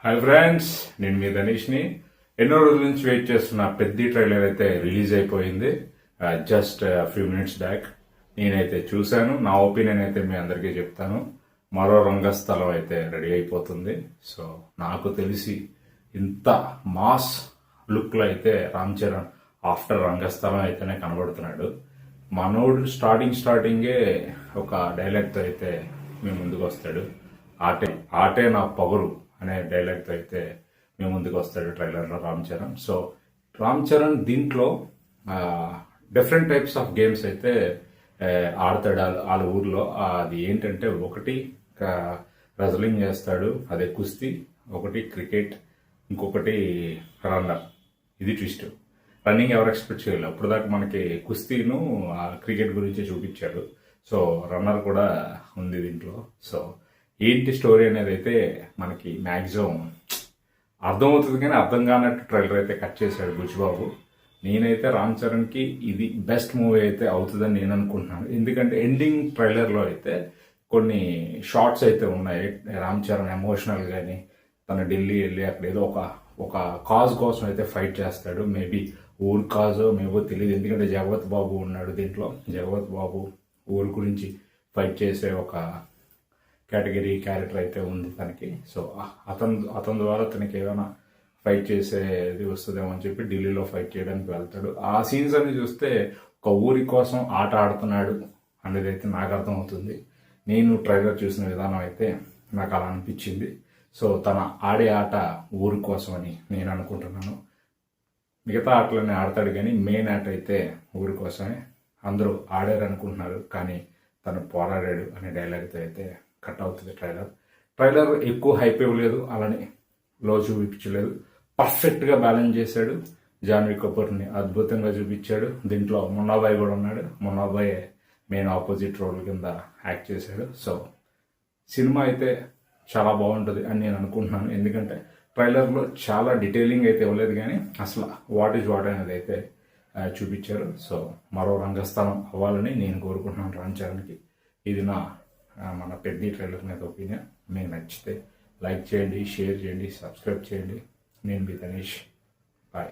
Hi friends, నేను మీ ధనీష్ని. ఎన్నో రోజుల నుంచి వెయిట్ చేస్తున్న పెద్ద ట్రైలర్ అయితే రిలీజ్ అయిపోయింది జస్ట్ ఫ్యూ మినిట్స్ బ్యాక్. నేనైతే చూశాను. నా ఒపీనియన్ అయితే మీ అందరికీ చెప్తాను. మరో రంగస్థలం అయితే రెడీ అయిపోతుంది. సో నాకు తెలిసి ఇంత మాస్ లుక్లో అయితే రామ్ చరణ్ ఆఫ్టర్ రంగస్థలం అయితేనే కనబడుతున్నాడు. మనోడు స్టార్టింగే ఒక డైలాగ్తో అయితే మీ ముందుకు వస్తాడు. ఆటే నా పొగరు అనే డైలాగ్తో అయితే మేము ముందుకు వస్తాడు ట్రైలర్లో రామ్ చరణ్. సో రామ్ చరణ్ దీంట్లో డిఫరెంట్ టైప్స్ ఆఫ్ గేమ్స్ అయితే ఆడతాడు వాళ్ళ ఊర్లో. అది ఏంటంటే ఒకటి రెజ్లింగ్ చేస్తాడు, అదే కుస్తీ, ఒకటి క్రికెట్, ఇంకొకటి రన్నర్. ఇది ట్విస్ట్. రన్నింగ్ ఎవరు ఎక్స్పెక్ట్ చేయలేదు. అప్పుడు దాకా మనకి కుస్తీను క్రికెట్ గురించి చూపించాడు. సో రన్నర్ కూడా ఉంది దీంట్లో. సో ఏంటి స్టోరీ అనేది అయితే మనకి మ్యాక్సిమం అర్థమవుతుంది, కానీ అర్థం కానట్టు ట్రైలర్ అయితే కట్ చేశాడు బుచ్చిబాబు. నేనైతే రామ్ చరణ్కి ఇది బెస్ట్ మూవీ అయితే అవుతుందని నేను అనుకుంటున్నాను. ఎందుకంటే ఎండింగ్ ట్రైలర్లో అయితే కొన్ని షార్ట్స్ అయితే ఉన్నాయి. రామ్ చరణ్ ఎమోషనల్ కానీ తన ఢిల్లీ వెళ్ళి అక్కడ ఏదో ఒక కాజ్ కోసం అయితే ఫైట్ చేస్తాడు. మేబీ ఊరు కాజో మేబో తెలియదు. ఎందుకంటే జగపతి బాబు ఉన్నాడు దీంట్లో. జగపతి బాబు ఊరు గురించి ఫైట్ చేసే ఒక కేటగిరీ క్యారెక్టర్ అయితే ఉంది తనకి. సో అతని ద్వారా తనకి ఏమైనా ఫైట్ చేసేది వస్తుందేమో అని చెప్పి ఢిల్లీలో ఫైట్ చేయడానికి వెళ్తాడు. ఆ సీన్స్ అన్ని చూస్తే ఒక ఊరి కోసం ఆట ఆడుతున్నాడు అనేది అయితే నాకు అర్థమవుతుంది. నేను ట్రైలర్ చూసిన విధానం అయితే నాకు అలా అనిపించింది. సో తన ఆడే ఆట ఊరి కోసం అని నేను అనుకుంటున్నాను. మిగతా ఆటలన్నీ ఆడతాడు, కానీ మెయిన్ ఆట అయితే ఊరి కోసమే. అందరూ ఆడారు అనుకుంటున్నారు, కానీ తను పోరాడాడు అనే డైలాగ్తో అయితే కట్ అవుతుంది ట్రైలర్ ఎక్కువ హైప్ ఇవ్వలేదు, అలానే లో చూపించలేదు. పర్ఫెక్ట్గా బ్యాలెన్స్ చేశాడు. జాన్వీ కపూర్ని అద్భుతంగా చూపించాడు. దీంట్లో మున్నాబాయ్ కూడా ఉన్నాడు. మున్నాబాయ్ మెయిన్ ఆపోజిట్ రోల్ కింద యాక్ట్ చేశాడు. సో సినిమా అయితే చాలా బాగుంటుంది అని నేను అనుకుంటున్నాను. ఎందుకంటే ట్రైలర్లో చాలా డీటెయిలింగ్ అయితే ఇవ్వలేదు, కానీ అసలు వాట్ ఈజ్ వాట్ అనేది అయితే చూపించారు. సో మరో రంగస్థలం అవ్వాలని నేను కోరుకుంటున్నాను రామ్ చరణ్కి. ఇది మన పెద్ద ట్రైలర్ మీద ఒపీనియన్. మీకు నచ్చితే లైక్ చేయండి, షేర్ చేయండి, సబ్స్క్రైబ్ చేయండి. నేను మీ ధనీష్.